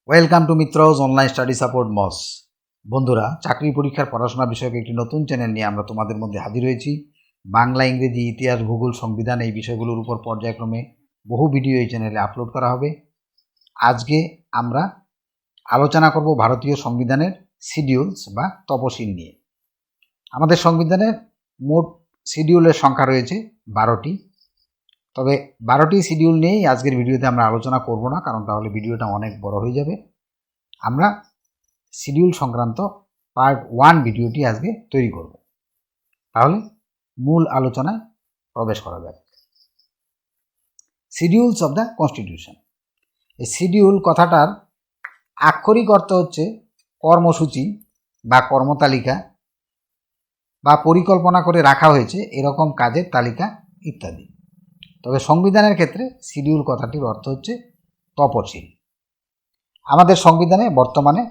Welcome to Mitra's online study support মস। বন্ধুরা, চাকরি পরীক্ষার পড়াশোনা বিষয়ক একটি নতুন চ্যানেল নিয়ে আমরা তোমাদের মধ্যে হাজির হয়েছি। বাংলা, ইংরেজি, ইতিহাস, ভূগোল, সংবিধান এই বিষয়গুলোর উপর পর্যায়ক্রমে বহু ভিডিও এই চ্যানেলে আপলোড করা হবে। আজকে আমরা আলোচনা করব ভারতীয় সংবিধানের শিডিউলস বা তপশিল নিয়ে। আমাদের সংবিধানের মোট শিডিউলের সংখ্যা রয়েছে 12টি। তবে 12টি শিডিউল নিয়েই আজকের ভিডিওতে আমরা আলোচনা করব না, কারণ তাহলে ভিডিওটা অনেক বড় হয়ে যাবে। আমরা শিডিউল সংক্রান্ত পার্ট 1 ভিডিওটি আজকে তৈরি করব। তাহলে মূল আলোচনায় প্রবেশ করা যাক। Schedules of the constitution. এই শিডিউল কথাটার আক্ষরিক অর্থ হচ্ছে কর্মসূচি বা কর্মতালিকা বা পরিকল্পনা করে রাখা হয়েছে এরকম কাজের তালিকা ইত্যাদি। তবে সংবিধানের ক্ষেত্রে শিডিউল কথাটির অর্থ হচ্ছে তপশিল। আমাদের সংবিধানে বর্তমানে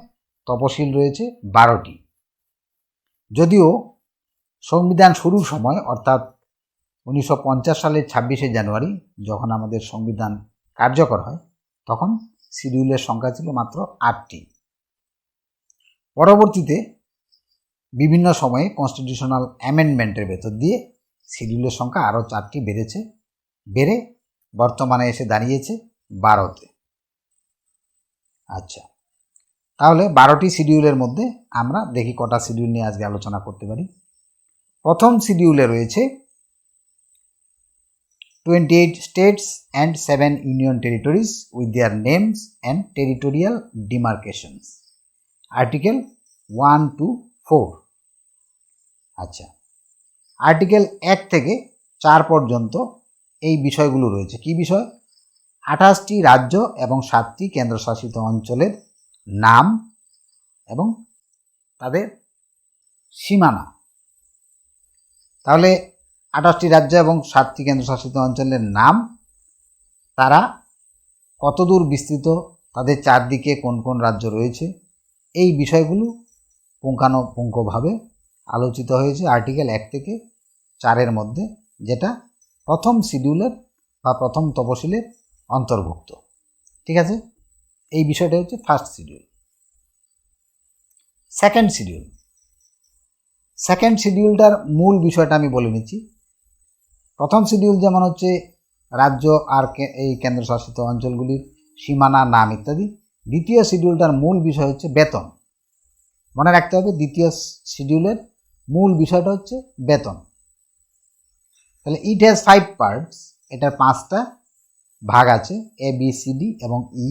তপশিল রয়েছে 12টি। যদিও সংবিধান শুরুর সময় অর্থাৎ 1950 সালের 26শে জানুয়ারি যখন আমাদের সংবিধান কার্যকর হয়, তখন শিডিউলের সংখ্যা ছিল মাত্র 8টি। পরবর্তীতে বিভিন্ন সময়ে কনস্টিটিউশনাল অ্যামেন্ডমেন্টের ভেতর দিয়ে শিডিউলের সংখ্যা আরও 4টি বেড়ে বর্তমানে এসে দাঁড়িয়েছে 12তে। আচ্ছা, তাহলে 12টি শিডিউলের মধ্যে আমরা দেখি কটা শিডিউল নিয়ে আজকে আলোচনা করতে পারি। প্রথম শিডিউলে রয়েছে 28 states and 7 union territories with their names and territorial demarcations, article 1 to 4। আচ্ছা, আর্টিকেল 1 থেকে 4 পর্যন্ত এই বিষয়গুলো রয়েছে। কি বিষয়? 28টি রাজ্য এবং 7টি কেন্দ্রশাসিত অঞ্চলের নাম এবং তাদের সীমানা। তাহলে 28টি রাজ্য এবং 7টি কেন্দ্রশাসিত অঞ্চলের নাম, তারা কতদূর বিস্তৃত, তাদের চারদিকে কোন কোন রাজ্য রয়েছে, এই বিষয়গুলো পুঙ্খানুপুঙ্খভাবে আলোচিত হয়েছে আর্টিকেল 1 থেকে 4-এর মধ্যে, যেটা প্রথম শিডিউলের বা প্রথম তপশিলের অন্তর্ভুক্ত। ঠিক আছে, এই বিষয়টা হচ্ছে ফার্স্ট শিডিউল। সেকেন্ড শিডিউলটার মূল বিষয়টা আমি বলে নিচ্ছি। প্রথম শিডিউল যেমন হচ্ছে রাজ্য আর এই কেন্দ্রশাসিত অঞ্চলগুলির সীমানা, নাম ইত্যাদি। দ্বিতীয় শিডিউলটার মূল বিষয় হচ্ছে বেতন। মনে রাখতে হবে, দ্বিতীয় শিডিউলের মূল বিষয়টা হচ্ছে বেতন। তাহলে ইট হ্যাজ 5 পার্টস, এটার 5টা ভাগ আছে, এ বি সি ডি এবং ই।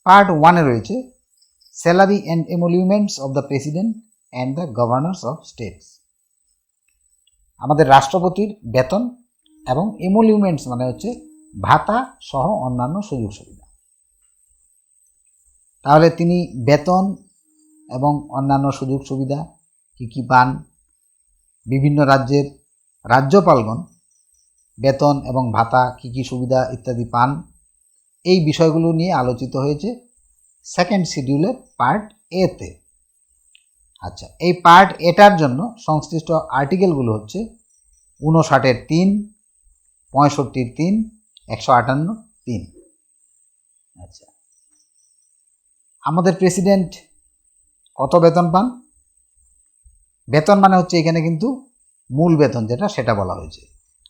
পার্ট 1-এ রয়েছে salary and emoluments of the president and the governors of states. আমাদের রাষ্ট্রপতির বেতন এবং এমোলিউমেন্টস মানে হচ্ছে ভাতা সহ অন্যান্য সুযোগ সুবিধা। তাহলে তিনি বেতন এবং অন্যান্য সুযোগ সুবিধা কী কী পান, বিভিন্ন রাজ্যের রাজ্যপালগণ বেতন এবং ভাতা কী কী সুবিধা ইত্যাদি পান, এই বিষয়গুলো নিয়ে আলোচিত হয়েছে সেকেন্ড শিডিউলের পার্ট এতে। আচ্ছা, এই পার্ট এটার জন্য সংশ্লিষ্ট আর্টিকেলগুলো হচ্ছে 59-এর 3, 65-র 3, 158-র 3। আচ্ছা, আমাদের প্রেসিডেন্ট কত বেতন পান? বেতন মানে হচ্ছে এখানে কিন্তু মূল বেতন যেটা, সেটা বলা হয়েছে।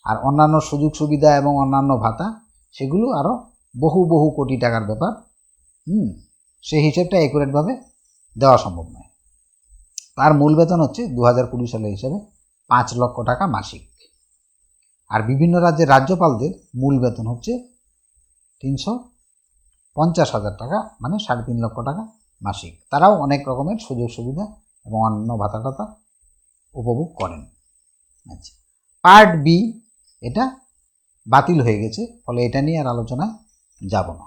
আর অন্যান্য সুযোগ সুবিধা এবং অন্যান্য ভাতা, সেগুলো আরও বহু কোটি টাকার ব্যাপার। সেই হিসেবটা অ্যাকুরেটভাবে দেওয়া সম্ভব নয়। তার মূল বেতন হচ্ছে 2020 সালের হিসাবে 5 লক্ষ টাকা মাসিক। আর বিভিন্ন রাজ্যের রাজ্যপালদের মূল বেতন হচ্ছে 350,000 টাকা, মানে 3.5 লক্ষ টাকা মাসিক। তারাও অনেক রকমের সুযোগ সুবিধা এবং অন্য ভাতা টাতা উপভোগ করেন। আচ্ছা, পার্ট বি এটা বাতিল হয়ে গেছে, ফলে এটা নিয়ে আর আলোচনায় যাব না।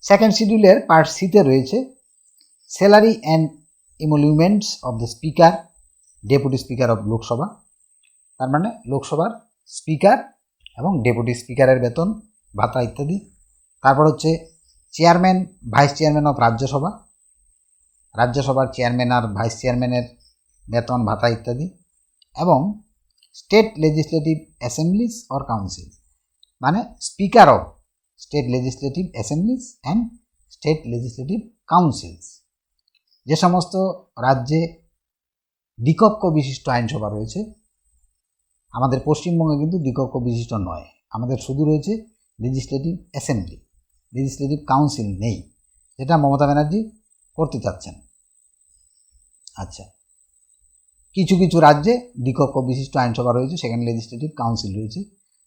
সেকেন্ড শিডিউলের পার্ট সিতে রয়েছে salary and emoluments of the speaker, deputy speaker of Lok Sabha. তার মানে লোকসভার স্পিকার এবং ডেপুটি স্পিকারের বেতন, ভাতা ইত্যাদি। তারপর হচ্ছে chairman, vice chairman of Rajya Sabha, রাজ্যসভার চেয়ারম্যান আর ভাইস চেয়ারম্যানের বেতন, ভাতা ইত্যাদি। এবং state legislative assemblies or council, মানে speaker of state legislative assemblies and state legislative councils. যে সমস্ত রাজ্যে দ্বিকক্ষ বিশিষ্ট আইনসভা রয়েছে, আমাদের পশ্চিমবঙ্গে কিন্তু দ্বিকক্ষ বিশিষ্ট নয়, আমাদের শুধু রয়েছে লেজিসলেটিভ অ্যাসেম্বলি, লেজিসলেটিভ কাউন্সিল নেই, যেটা মমতা ব্যানার্জি করতে চাচ্ছেন। আচ্ছা, কিছু কিছু রাজ্যে দ্বিকক্ষ বিশিষ্ট আইনসভা রয়েছে, সেখানে লেজিসলেটিভ কাউন্সিল রয়েছে।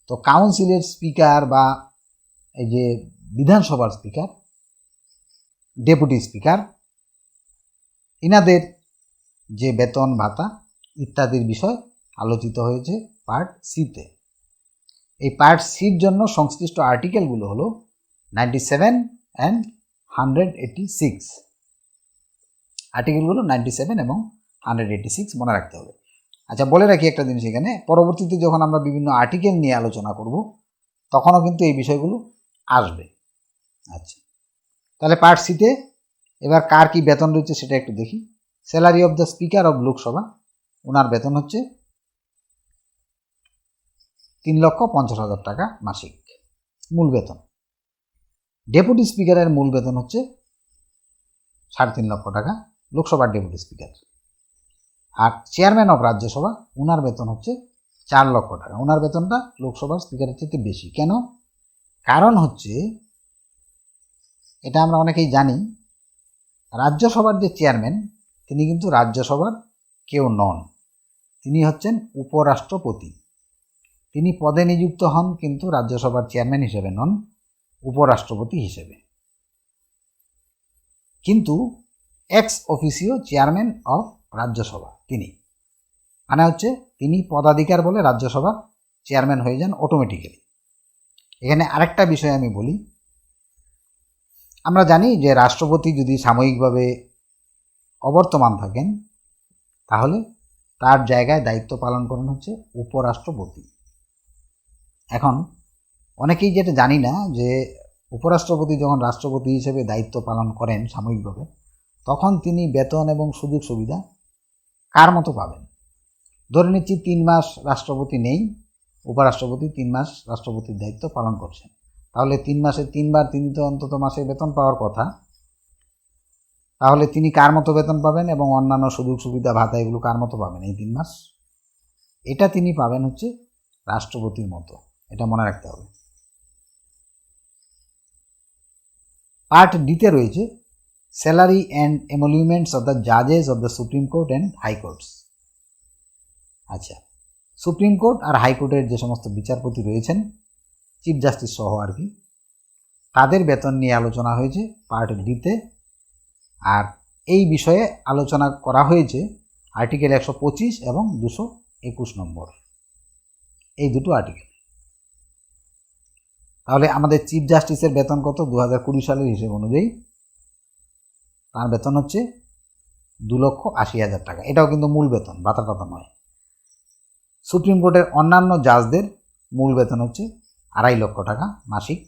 তো কাউন্সিলের স্পিকার বা এই যে বিধানসভার স্পিকার, ডেপুটি স্পিকার, ইনাদের যে বেতন ভাতা ইত্যাদির বিষয় আলোচিত হয়েছে পার্ট সিতে। এই পার্ট সির জন্য সংশ্লিষ্ট আর্টিকেলগুলো হলো 97 অ্যান্ড 186। আর্টিকেলগুলো 97 এবং 186 মনে রাখতে হবে। আচ্ছা, বলে রাখি একটা জিনিস এখানে, পরবর্তীতে যখন আমরা বিভিন্ন আর্টিকেল নিয়ে আলোচনা করব তখনও কিন্তু এই বিষয়গুলো আসবে। আচ্ছা, তাহলে পার্ট সিতে এবার কার কি বেতন রয়েছে সেটা একটু দেখি। Salary of the speaker of Lok Sabha, ওনার বেতন হচ্ছে 3,50,000 টাকা মাসিক মূল বেতন। ডেপুটি স্পিকারের মূল বেতন হচ্ছে 3.5 লক্ষ টাকা, লোকসভার ডেপুটি স্পিকার। আর চেয়ারম্যান অফ রাজ্যসভা, ওনার বেতন হচ্ছে 4 লক্ষ টাকা। ওনার বেতনটা লোকসভার স্পিকারের চেয়ে বেশি। কেন? কারণ হচ্ছে, এটা আমরা অনেকেই জানি, রাজ্যসভার যে চেয়ারম্যান তিনি কিন্তু রাজ্যসভার কেউ নন, তিনি হচ্ছেন উপরাষ্ট্রপতি। তিনি পদে নিযুক্ত হন কিন্তু রাজ্যসভার চেয়ারম্যান হিসেবে নন, উপরাষ্ট্রপতি হিসেবে। কিন্তু x officio chairman of Rajya Sabha তিনি, মানে হচ্ছে তিনি পদাধিকার বলে রাজ্যসভার চেয়ারম্যান হয়ে যান অটোমেটিক্যালি। এখানে আরেকটা বিষয় আমি বলি, আমরা জানি যে রাষ্ট্রপতি যদি সাময়িকভাবে অবর্তমান থাকেন তাহলে তার জায়গায় দায়িত্ব পালন করেন হচ্ছে উপরাষ্ট্রপতি। এখন অনেকেই যেটা জানি না যে উপরাষ্ট্রপতি যখন রাষ্ট্রপতি হিসেবে দায়িত্ব পালন করেন সাময়িকভাবে, তখন তিনি বেতন এবং সুযোগ সুবিধা কার মতো পাবেন। ধরে নিচ্ছি 3 মাস রাষ্ট্রপতি নেই, উপরাষ্ট্রপতি 3 মাস রাষ্ট্রপতির দায়িত্ব পালন করছেন, তাহলে 3 মাসে 3 বার তিনি তো অন্তত মাসে বেতন পাওয়ার কথা। তাহলে তিনি কার মতো বেতন পাবেন এবং অন্যান্য সুযোগ সুবিধা ভাতা এগুলো কার মতো পাবেন এই 3 মাস? এটা তিনি পাবেন হচ্ছে রাষ্ট্রপতির মতো, এটা মনে রাখতে হবে। পার্ট ডিতে রয়েছে salary and emoluments of the জাজেস of the supreme court and high courts. আচ্ছা, সুপ্রিম কোর্ট আর হাইকোর্টের যে সমস্ত বিচারপতি রয়েছেন, চিফ জাস্টিস সহ আর কি, তাদের বেতন নিয়ে আলোচনা হয়েছে পার্ট ডিতে। আর এই বিষয়ে আলোচনা করা হয়েছে আর্টিকেল 125 এবং 221 নম্বর, এই দুটো আর্টিকেল। তাহলে আমাদের চিফ জাস্টিসের বেতন কত? 2020 সালের হিসেব অনুযায়ী তার বেতন হচ্ছে 2,80,000 টাকা। এটাও কিন্তু মূল বেতন, ভাতা টাতা নয়। সুপ্রিম কোর্টের অন্যান্য জাজদের মূল বেতন হচ্ছে 2.5 লক্ষ টাকা মাসিক।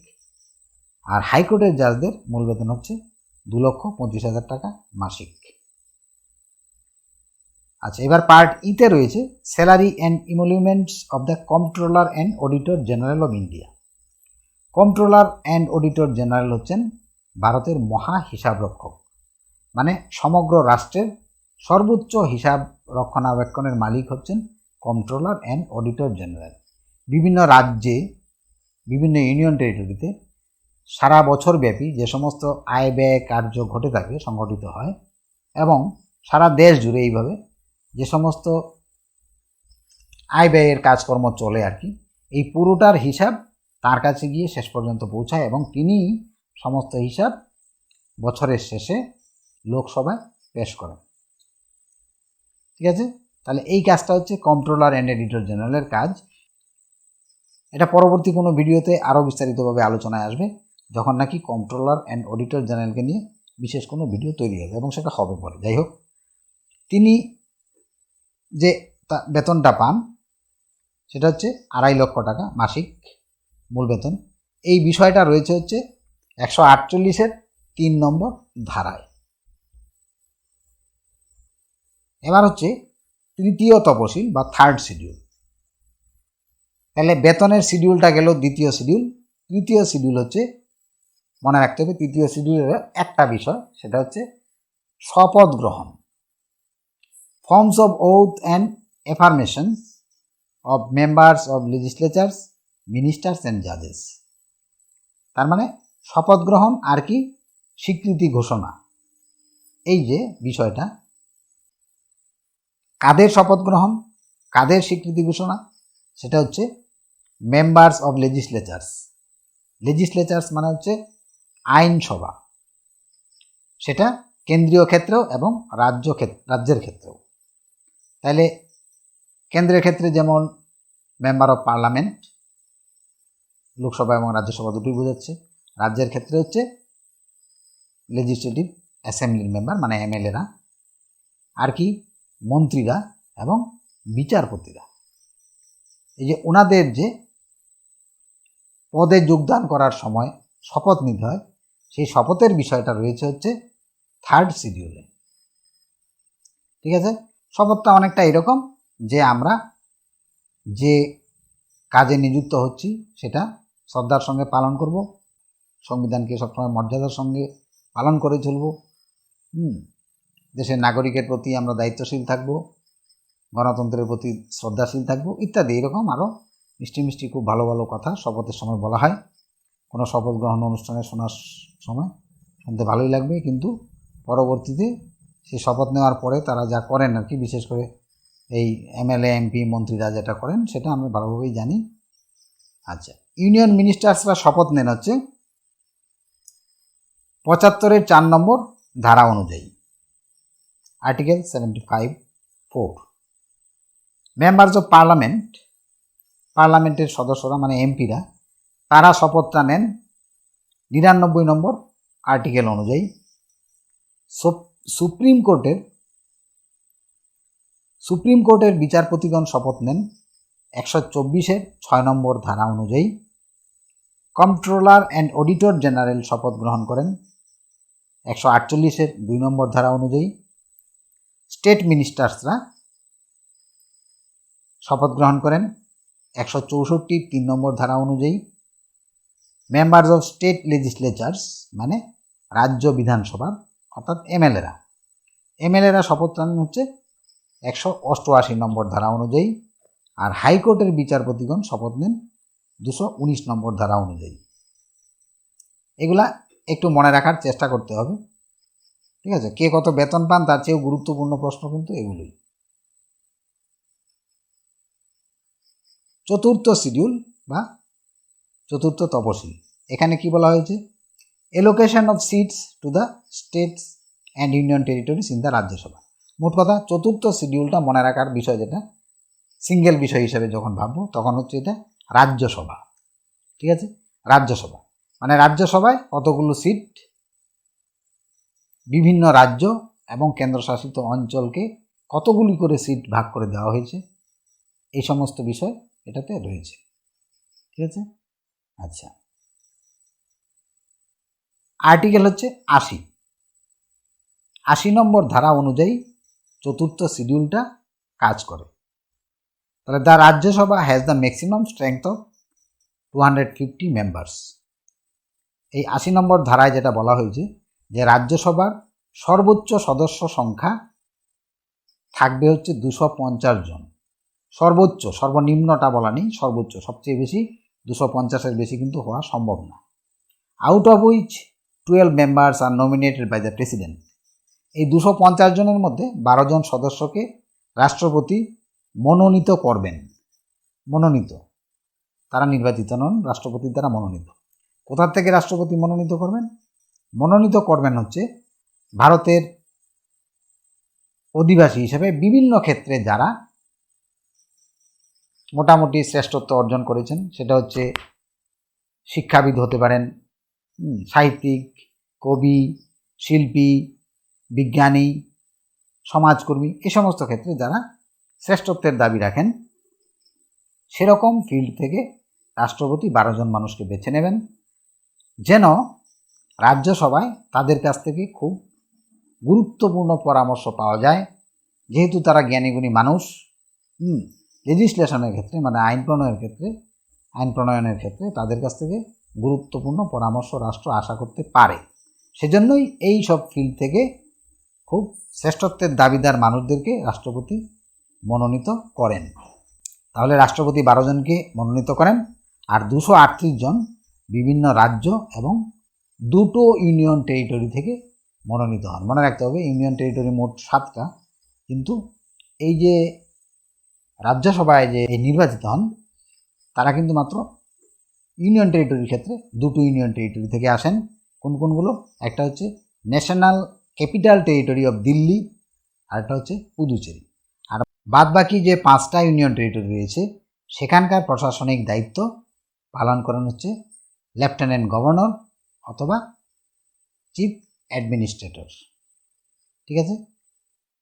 আর হাইকোর্টের জাজদের মূল বেতন হচ্ছে 2,25,000 টাকা মাসিক। আচ্ছা, এবার পার্ট ইতে রয়েছে salary and emoluments of the controller and auditor general of India. Controller and auditor general হচ্ছেন ভারতের মহা হিসাবরক্ষক, মানে সমগ্র রাষ্ট্রের সর্বোচ্চ হিসাব রক্ষণাবেক্ষণের মালিক হচ্ছেন কন্ট্রোলার অ্যান্ড অডিটর জেনারেল। বিভিন্ন রাজ্যে, বিভিন্ন ইউনিয়ন টেরিটরিতে সারা বছর ব্যাপী যে সমস্ত আয় ব্যয় কার্য ঘটে থাকে, সংগঠিত হয়, এবং সারা দেশ জুড়ে এইভাবে যে সমস্ত আয় ব্যয়ের কাজকর্ম চলে আর কি, এই পুরোটার হিসাব তার কাছে গিয়ে শেষ পর্যন্ত পৌঁছায় এবং তিনি সমস্ত হিসাব বছরের শেষে লোকসভায় পেশ করেন। ঠিক আছে, তাহলে এই কাজটা হচ্ছে কন্ট্রোলার অ্যান্ড এডিটর জেনারেলের কাজ। এটা পরবর্তী কোনো ভিডিওতে আরও বিস্তারিতভাবে আলোচনায় আসবে, যখন নাকি কন্ট্রোলার অ্যান্ড অডিটর জেনারেলকে নিয়ে বিশেষ কোনো ভিডিও তৈরি হবে, এবং সেটা হবে পরে। যাই হোক, তিনি যে বেতনটা পান সেটা হচ্ছে 2.5 লক্ষ টাকা মাসিক মূল বেতন। এই বিষয়টা রয়েছে হচ্ছে 148-এর 3 নম্বর ধারায়। এবার হচ্ছে তৃতীয় তপশিল বা থার্ড শিডিউল। তাহলে বেতনের শিডিউলটা গেল দ্বিতীয় শিডিউল। তৃতীয় শিডিউল হচ্ছে মনে রাখতে হবে তৃতীয় শিডিউলের একটা বিষয়, সেটা হচ্ছে শপথ গ্রহণ। Forms of oath and affirmations of members of legislatures, ministers and জাজেস। তার মানে শপথ গ্রহণ আর কি স্বীকৃতি ঘোষণা, এই যে বিষয়টা, কাদের শপথ গ্রহণ, কাদের স্বীকৃতি ঘোষণা, সেটা হচ্ছে মেম্বার্স অফ লেজিসলেচার্স। লেজিসলেচার্স মানে হচ্ছে আইনসভা, সেটা কেন্দ্রীয় ক্ষেত্রেও এবং রাজ্যের ক্ষেত্রেও। তাহলে কেন্দ্রের ক্ষেত্রে যেমন মেম্বার অফ পার্লামেন্ট, লোকসভা এবং রাজ্যসভা দুটোই বোঝাচ্ছে। রাজ্যের ক্ষেত্রে হচ্ছে লেজিসলেটিভ অ্যাসেম্বলির মেম্বার মানে এমএলএরা, আর কি মন্ত্রীরা এবং বিচারপতিরা। এই যে ওনাদের যে পদে যোগদান করার সময় শপথ নিতে হয়, সেই শপথের বিষয়টা রয়েছে হচ্ছে থার্ড শিডিউলে। ঠিক আছে, শপথটা অনেকটা এরকম যে আমরা যে কাজে নিযুক্ত হচ্ছি সেটা শ্রদ্ধার সঙ্গে পালন করব, সংবিধানকে সবসময় মর্যাদার সঙ্গে পালন করে চলব, দেশের নাগরিকের প্রতি আমরা দায়িত্বশীল থাকব, গণতন্ত্রের প্রতি শ্রদ্ধাশীল থাকব ইত্যাদি, এরকম আরও মিষ্টি মিষ্টি খুব ভালো ভালো কথা শপথের সময় বলা হয়। কোনো শপথ গ্রহণ অনুষ্ঠানে শোনার সময় শুনতে ভালোই লাগবে, কিন্তু পরবর্তীতে সেই শপথ নেওয়ার পরে তারা যা করেন আর কি, বিশেষ করে এই এমএলএ এমপি মন্ত্রীরা যেটা করেন সেটা আমরা ভালোভাবেই জানি। আচ্ছা, ইউনিয়ন মিনিস্টার্সরা শপথ নেন হচ্ছে 75-এর 4 নম্বর ধারা অনুযায়ী, আর্টিকেল 75(4). মেম্বার্স অফ পার্লামেন্ট, পার্লামেন্টের সদস্যরা মানে এমপিরা, তারা শপথটা নেন 99 নম্বর আর্টিকেল অনুযায়ী। সুপ্রিম কোর্টের বিচারপতিগণ শপথ নেন 124-এর 6 নম্বর ধারা অনুযায়ী। কন্ট্রোলার অ্যান্ড অডিটর জেনারেল শপথ গ্রহণ করেন 148-এর 2 নম্বর ধারা অনুযায়ী। স্টেট মিনিস্টার্সরা শপথ গ্রহণ করেন 164-র 3 নম্বর ধারা অনুযায়ী। মেম্বার্স অফ স্টেট লেজিসলেচার্স মানে রাজ্য বিধানসভা অর্থাৎ এমএলএরা শপথ নেন হচ্ছে 188 নম্বর ধারা অনুযায়ী। আর হাইকোর্টের বিচারপতিগণ শপথ নেন 219 নম্বর ধারা অনুযায়ী। এগুলা একটু মনে রাখার চেষ্টা করতে হবে, ঠিক আছে। কে কত বেতন পান তার চেয়েও গুরুত্বপূর্ণ প্রশ্ন কিন্তু এগুলোই। চতুর্থ শিডিউল বা চতুর্থ তপশিল, এখানে কি বলা হয়েছে, allocation of seats to the states and union territories in the Rajya Sabha. মোট কথা চতুর্থ শিডিউলটা মনে রাখার বিষয়, যেটা সিঙ্গেল বিষয় হিসেবে যখন ভাববো তখন হচ্ছে এটা রাজ্যসভা। ঠিক আছে, রাজ্যসভা মানে রাজ্যসভায় কতগুলো সিট, বিভিন্ন রাজ্য এবং কেন্দ্রশাসিত অঞ্চলকে কতগুলি করে সিট ভাগ করে দেওয়া হয়েছে, এই সমস্ত বিষয় এটাতে রয়েছে। ঠিক আছে, আচ্ছা, আর্টিকেল হচ্ছে 80 নম্বর ধারা অনুযায়ী চতুর্থ শিডিউলটা কাজ করে। তাহলে the Rajya Sabha has the maximum strength of 250 members. এই 80 নম্বর ধারায় যেটা বলা হয়েছে যে রাজ্যসভার সর্বোচ্চ সদস্য সংখ্যা থাকবে হচ্ছে 250 জন। সর্বোচ্চ, সর্বনিম্নটা বলা নেই, সর্বোচ্চ, সবচেয়ে বেশি 250-এর বেশি কিন্তু হওয়া সম্ভব না। Out of which 12 members are nominated by the president. এই 250 জনের মধ্যে 12 জন সদস্যকে রাষ্ট্রপতি মনোনীত করবেন। মনোনীত, তারা নির্বাচিত নন, রাষ্ট্রপতির দ্বারা মনোনীত। কোথা থেকে রাষ্ট্রপতি মনোনীত করবেন? মনোনীত করবেন হচ্ছে ভারতের অধিবাসী হিসেবে বিভিন্ন ক্ষেত্রে যারা মোটামুটি শ্রেষ্ঠত্ব অর্জন করেছেন, সেটা হচ্ছে শিক্ষাবিদ হতে পারেন, সাহিত্যিক, কবি, শিল্পী, বিজ্ঞানী, সমাজকর্মী, এই সমস্ত ক্ষেত্রে যারা শ্রেষ্ঠত্বের দাবি রাখেন, সেরকম ফিল্ড থেকে রাষ্ট্রপতি 12 জন মানুষকে বেছে নেবেন, যেন রাজ্যসভায় তাদের কাছ থেকে খুব গুরুত্বপূর্ণ পরামর্শ পাওয়া যায়, যেহেতু তারা জ্ঞানীগুণী মানুষ। লেজিসলেশনের ক্ষেত্রে মানে আইন প্রণয়নের ক্ষেত্রে তাদের কাছ থেকে গুরুত্বপূর্ণ পরামর্শ রাষ্ট্র আশা করতে পারে। সেজন্যই এই সব ফিল্ড থেকে খুব শ্রেষ্ঠত্বের দাবিদার মানুষদেরকে রাষ্ট্রপতি মনোনীত করেন। তাহলে রাষ্ট্রপতি 12 জনকে মনোনীত করেন, আর 238 জন বিভিন্ন রাজ্য এবং 2টো ইউনিয়ন টেরিটরি থেকে মনোনীত হন। মনে রাখতে হবে ইউনিয়ন টেরিটরি মোট 7টা, কিন্তু এই যে রাজ্যসভায় যে নির্বাচিত হন তারা কিন্তু মাত্র ইউনিয়ন টেরিটরির ক্ষেত্রে 2টো ইউনিয়ন টেরিটরি থেকে আসেন। কোনগুলো? একটা হচ্ছে national capital territory of Delhi, আর একটা হচ্ছে পুদুচেরি। আর বাদবাকি যে 5টা ইউনিয়ন টেরিটরি রয়েছে সেখানকার প্রশাসনিক দায়িত্ব পালন করেন হচ্ছে লেফটেন্যান্ট গভর্নর অথবা চিফ অ্যাডমিনিস্ট্রেটর। ঠিক আছে?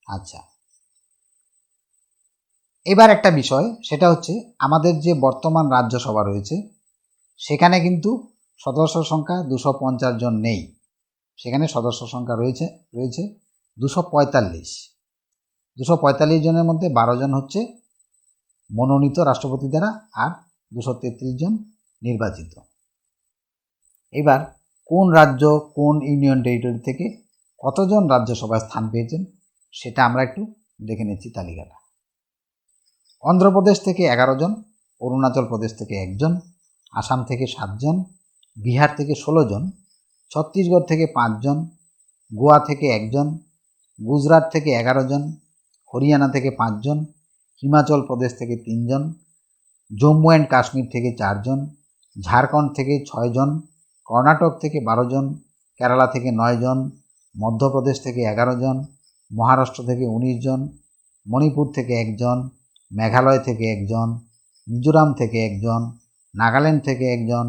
আচ্ছা, এবার একটা বিষয়, সেটা হচ্ছে আমাদের যে বর্তমান রাজ্যসভা রয়েছে সেখানে কিন্তু সদস্য সংখ্যা 250 জন নেই, সেখানে সদস্য সংখ্যা রয়েছে 245। 245 জনের মধ্যে 12 জন হচ্ছে মনোনীত রাষ্ট্রপতি দ্বারা, আর 233 জন নির্বাচিত। এবার কোন রাজ্য কোন ইউনিয়ন টেরিটরি থেকে কতজন রাজ্যসভায় স্থান পেয়েছেন সেটা আমরা একটু দেখে নিচ্ছি তালিকাটা। অন্ধ্রপ্রদেশ থেকে 11 জন, অরুণাচল প্রদেশ থেকে 1 জন, আসাম থেকে 7 জন, বিহার থেকে 16 জন, ছত্তিশগড় থেকে 5 জন, গোয়া থেকে 1 জন, গুজরাট থেকে 11 জন, হরিয়ানা থেকে 5 জন, হিমাচল প্রদেশ থেকে 3 জন, জম্মু অ্যান্ড কাশ্মীর থেকে 4 জন, ঝাড়খণ্ড থেকে 6 জন, কর্ণাটক থেকে 12 জন, কেরালা থেকে 9 জন, মধ্যপ্রদেশ থেকে 11 জন, মহারাষ্ট্র থেকে 19 জন, মণিপুর থেকে 1 জন, মেঘালয় থেকে 1 জন, মিজোরাম থেকে 1 জন, নাগাল্যান্ড থেকে 1 জন,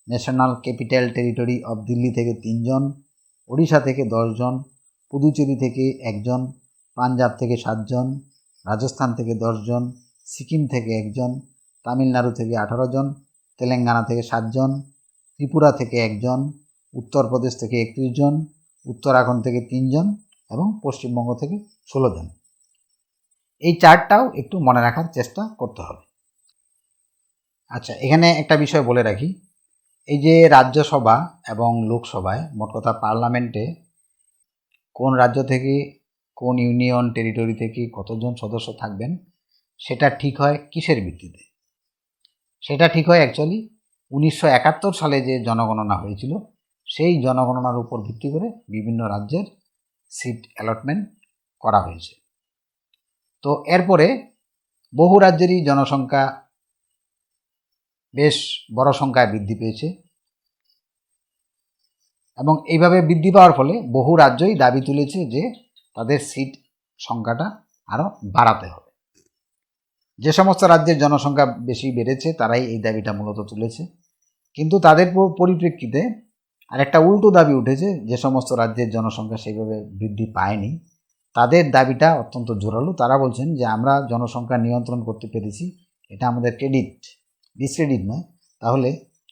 national capital territory of Delhi থেকে 3 জন, ওড়িশা থেকে 10 জন, পুদুচেরি থেকে 1 জন, পাঞ্জাব থেকে 7 জন, রাজস্থান থেকে 10 জন, সিকিম থেকে 1 জন, তামিলনাড়ু থেকে 18 জন, তেলেঙ্গানা থেকে 7 জন, ত্রিপুরা থেকে 1 জন, উত্তরপ্রদেশ থেকে 31 জন, উত্তরাখণ্ড থেকে 3 জন এবং পশ্চিমবঙ্গ থেকে 16 জন। এই চার্টটাও একটু মনে রাখার চেষ্টা করতে হবে। আচ্ছা, এখানে একটা বিষয় বলে রাখি, এই যে রাজ্যসভা এবং লোকসভায়, মোট কথা পার্লামেন্টে কোন রাজ্য থেকে কোন ইউনিয়ন টেরিটরি থেকে কতজন সদস্য থাকবেন সেটা ঠিক হয় কিসের ভিত্তিতে? সেটা ঠিক হয় অ্যাকচুয়ালি 1971 সালে যে জনগণনা হয়েছিল সেই জনগণনার উপর ভিত্তি করে বিভিন্ন রাজ্যের সিট অ্যালটমেন্ট করা হয়েছে। তো এরপরে বহু রাজ্যেরই জনসংখ্যা বেশ বড় সংখ্যায় বৃদ্ধি পেয়েছে, এবং এইভাবে বৃদ্ধি পাওয়ার ফলে বহু রাজ্যই দাবি তুলেছে যে তাদের সিট সংখ্যাটা আরও বাড়াতে হবে। যে সমস্ত রাজ্যের জনসংখ্যা বেশি বেড়েছে তারাই এই দাবিটা মূলত তুলেছে, কিন্তু তাদের পরিপ্রেক্ষিতে আরেকটা উল্টো দাবি উঠেছে, যে সমস্ত রাজ্যের জনসংখ্যা সেইভাবে বৃদ্ধি পায়নি তাদের দাবিটা অত্যন্ত জোরালো। তারা বলছেন যে আমরা জনসংখ্যা নিয়ন্ত্রণ করতে পেরেছি, এটা আমাদের ক্রেডিট, ডিসক্রেডিট নয়। তাহলে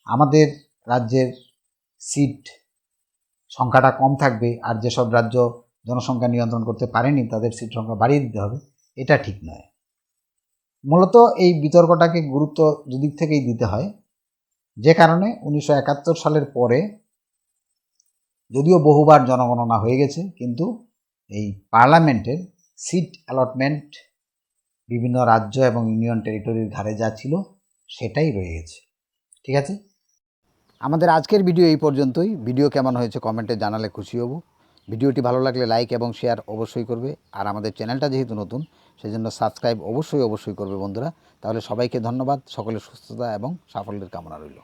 আমাদের রাজ্যের সিট সংখ্যাটা কম থাকবে, আর যেসব রাজ্য জনসংখ্যা নিয়ন্ত্রণ করতে পারেনি তাদের সিট সংখ্যা বাড়িয়ে দিতে হবে, এটা ঠিক নয়। মূলত এই বিতর্কটাকে গুরুত্ব দুদিক থেকেই দিতে হয়, যে কারণে 1971 সালের পরে যদিও বহুবার জনগণনা হয়ে গেছে, কিন্তু এই পার্লামেন্টের সিট অ্যালটমেন্ট বিভিন্ন রাজ্য এবং ইউনিয়ন টেরিটরির ধারে যা ছিল সেটাই রয়ে গেছে। ঠিক আছে, আমাদের আজকের ভিডিও এই পর্যন্তই। ভিডিও কেমন হয়েছে কমেন্টে জানালে খুশি হব। ভিডিওটি ভালো লাগলে লাইক এবং শেয়ার অবশ্যই করবে, আর আমাদের চ্যানেলটা যেহেতু নতুন সেজন্য সাবস্ক্রাইব অবশ্যই করবে বন্ধুরা। তাহলে সবাইকে ধন্যবাদ, সকলের সুস্থতা এবং সাফল্যের কামনা রইল।